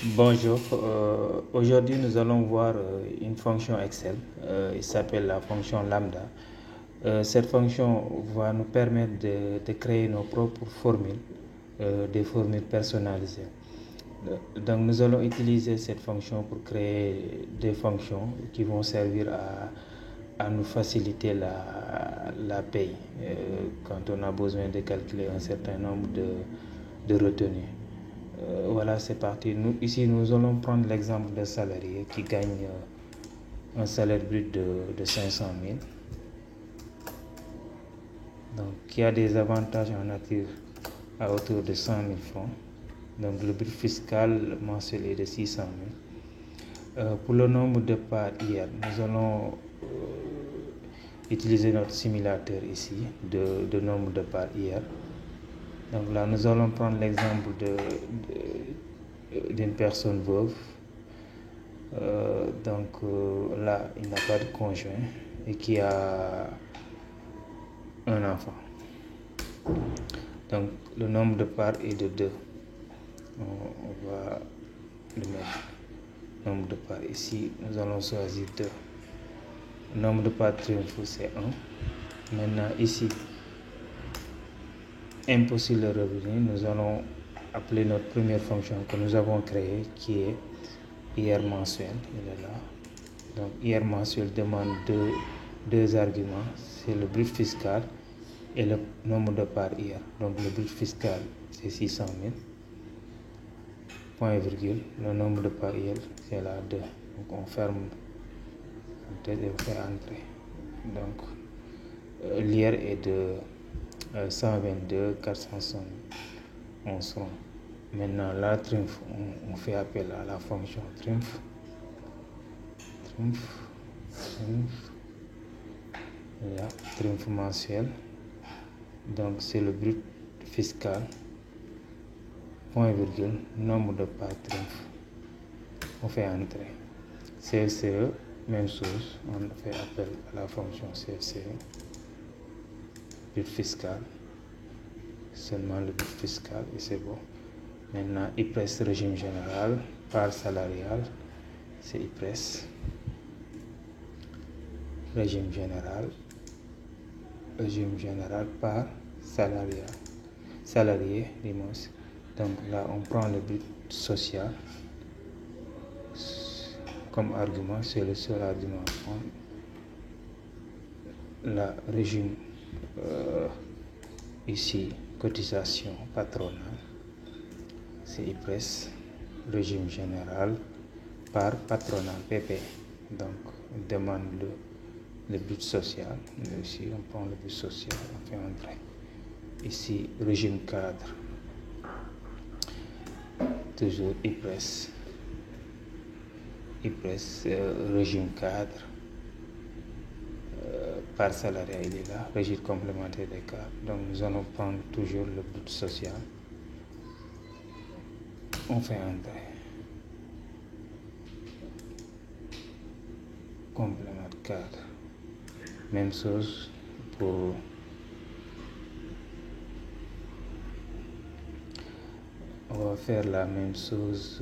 Bonjour, aujourd'hui nous allons voir une fonction Excel, il s'appelle la fonction lambda. Cette fonction va nous permettre de créer nos propres formules, des formules personnalisées. Donc nous allons utiliser cette fonction pour créer des fonctions qui vont servir à nous faciliter la paye quand on a besoin de calculer un certain nombre de retenues. Voilà, c'est parti. Ici, nous allons prendre l'exemple d'un salarié qui gagne un salaire brut de 500 000. Donc, qui a des avantages en nature à hauteur de 100 000 francs. Donc, le brut fiscal mensuel est de 600 000. Pour le nombre de parts hier, nous allons utiliser notre simulateur ici de nombre de parts hier. Donc là, nous allons prendre l'exemple d'une personne veuve. Là, il n'a pas de conjoint et qui a un enfant. Donc, le nombre de parts est de 2. On va le mettre. Nombre de parts ici, nous allons choisir 2. Le nombre de parts triomphe, c'est 1. Maintenant, ici, impôt sur le revenu, nous allons appeler notre première fonction que nous avons créée qui est IR mensuel. Il est là. Donc IR mensuel demande deux arguments, c'est le brut fiscal et le nombre de parts IR. Donc le brut fiscal c'est 600 000, point virgule, le nombre de parts IR c'est là 2. Donc on ferme et on fait entrer. Donc l'IR est de 122 471 francs. Maintenant, la triomphe, on fait appel à la fonction triomphe. Là, triomphe mensuel. Donc, c'est le brut fiscal. Point virgule, nombre de parts triomphe. On fait entrer. CFCE, même chose. On fait appel à la fonction CFCE. Brut fiscal. Seulement le brut fiscal et c'est bon. Maintenant, IPRES régime général, part salariale, c'est IPRES. Régime général, part salarié, limos. Donc là, on prend le brut social comme argument, c'est le seul argument à prendre. La régime, ici, cotisation patronale. C'est IPRES, régime général, par patronal, PP. Donc, on demande le but social. Ici, on prend le but social, on fait entrer. Ici, régime cadre. Toujours IPRES. Régime cadre. Par salariat, il est là. Régime complémentaire des cadres. Donc, nous allons prendre toujours le but social. On fait entrer. Complément de cadre. Même chose pour on va faire la même chose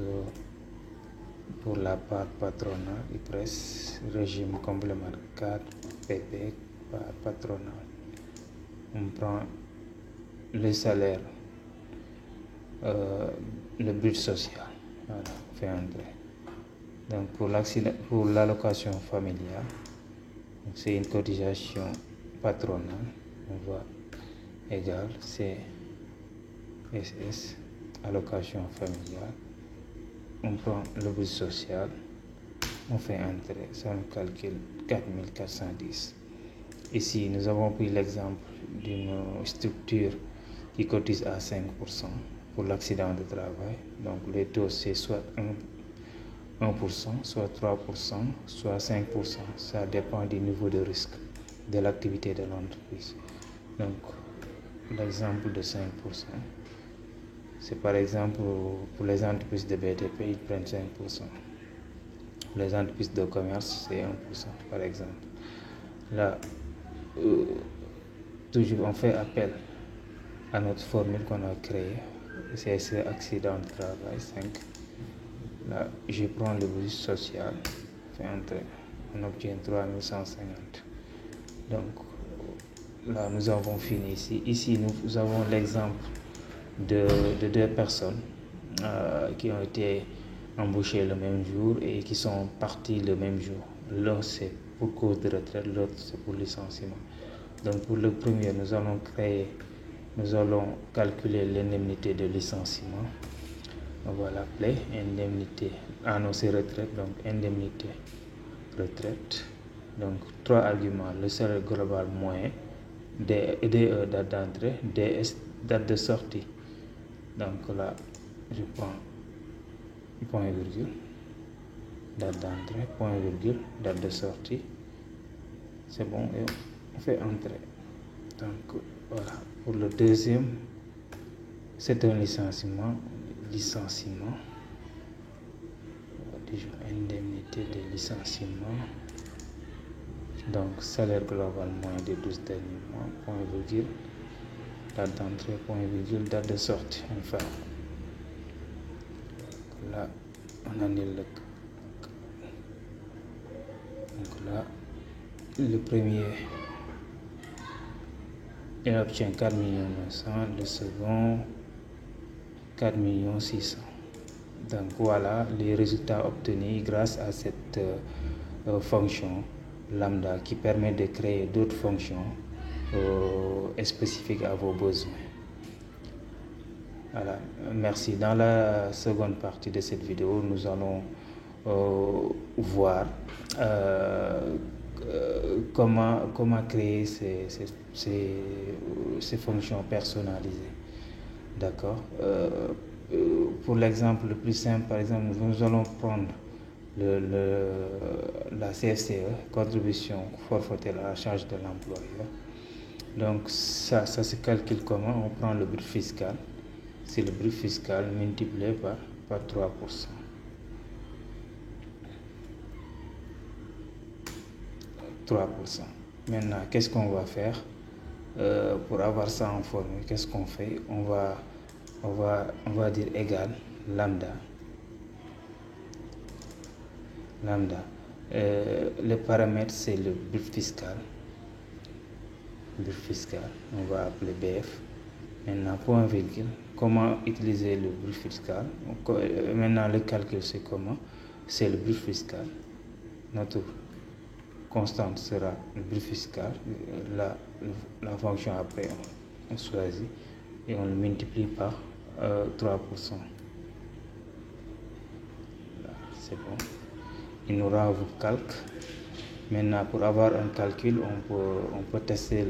pour la part patronale, IPRES, régime complément de cadre, PP, part patronale. On prend le salaire, le but social. Voilà, on fait entrer. Donc pour l'allocation familiale, c'est une cotisation patronale. On voit égal CSS, allocation familiale. On prend le but social, on fait entrer, ça nous calcule 4410. Ici, nous avons pris l'exemple d'une structure qui cotise à 5% pour l'accident de travail. Donc les taux c'est soit 1%, soit 3%, soit 5%. Ça dépend du niveau de risque de l'activité de l'entreprise. Donc, l'exemple de 5%, c'est par exemple pour les entreprises de BTP, ils prennent 5%. Pour les entreprises de commerce, c'est 1%, par exemple. Là, toujours on fait appel à notre formule qu'on a créée. C'est accident de travail 5. Là, je prends le bonus social, fais entrer, on obtient 3150. Donc, là, nous avons fini ici. Ici, nous avons l'exemple de deux personnes qui ont été embauchées le même jour et qui sont parties le même jour. L'un, c'est pour cause de retraite, l'autre, c'est pour licenciement. Donc, pour le premier, nous allons calculer l'indemnité de licenciement. On va l'appeler indemnité. Ah non, c'est retraite, donc indemnité retraite. Donc, trois arguments: le salaire global moyen, DE date d'entrée, DS date de sortie. Donc là, je prends point virgule, date d'entrée, point virgule, date de sortie. C'est bon, et on fait entrer. Donc voilà, pour le deuxième, c'est un licenciement. Déjà, indemnité de licenciement. Donc, salaire global moyen des 12 derniers mois, point virgule, date d'entrée, point virgule, date de sortie. Enfin, là, on annule le. Donc là, le premier, il obtient 4 900 000, le second, 4 600 000. Donc voilà les résultats obtenus grâce à cette fonction lambda qui permet de créer d'autres fonctions spécifiques à vos besoins. Voilà, merci. Dans la seconde partie de cette vidéo, nous allons voir comment créer ces fonctions personnalisées. D'accord. Pour l'exemple le plus simple, par exemple, nous allons prendre la CFCE, contribution forfaitaire à la charge de l'employeur. Donc ça se calcule comment? On prend le brut fiscal, c'est le brut fiscal multiplié par 3%. 3%. Maintenant, qu'est-ce qu'on va faire pour avoir ça en formule? Qu'est-ce qu'on fait? On va dire égal lambda. Le paramètre, c'est le brut fiscal. On va appeler BF. Maintenant, point virgule. Comment utiliser le brut fiscal? Maintenant, le calcul, c'est comment? C'est le brut fiscal. Notre constante sera le brut fiscal. La fonction après, on choisit et on le multiplie par 3%. Là, c'est bon. Il nous renvoie calque. Maintenant, pour avoir un calcul, on peut tester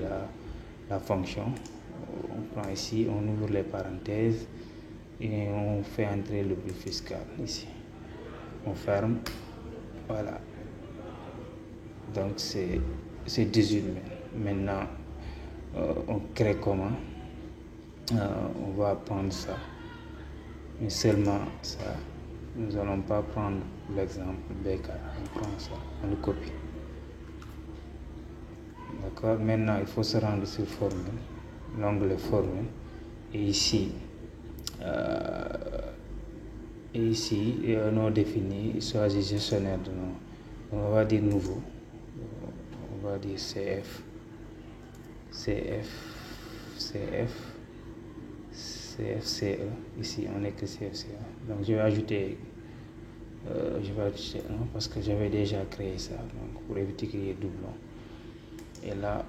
la fonction. On prend ici, on ouvre les parenthèses et on fait entrer le brut fiscal ici. On ferme. Voilà. Donc, c'est 18 000. Maintenant, on crée comment? On va prendre ça. Mais seulement ça. Nous n'allons pas prendre l'exemple BK. On prend ça, on le copie. D'accord. Maintenant, il faut se rendre sur formule, l'onglet formule, et ici, nom défini, choisis gestionnaire de nom. On va dire nouveau. On va dire CF, CFCE. Ici, on n'est que CFCE. Donc, je vais ajouter 1 parce que j'avais déjà créé ça. Donc, pour éviter qu'il y ait doublon. Et là,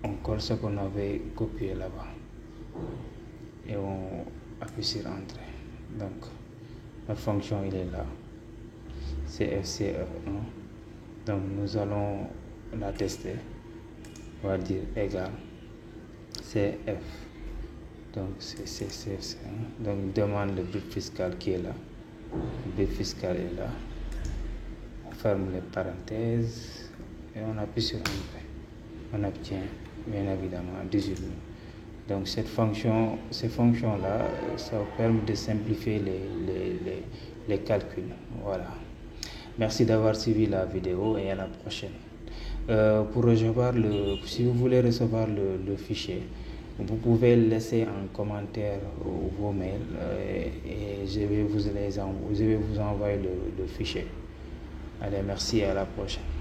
on colle ce qu'on avait copié là-bas. Et on appuie sur Entrée. Donc, notre fonction, il est là. CFCE1. Donc, nous allons la tester. On va dire égal CF. Donc, c'est CFC1. Donc, il demande le brut fiscal qui est là. Le brut fiscal est là. On ferme les parenthèses et on appuie sur Entrée. On obtient, bien évidemment, 18 000. Donc, ces fonctions-là, ça permet de simplifier les calculs. Voilà. Merci d'avoir suivi la vidéo et à la prochaine. Si vous voulez recevoir le fichier, vous pouvez laisser en commentaire vos mails et je vais vous envoyer le fichier. Allez, merci et à la prochaine.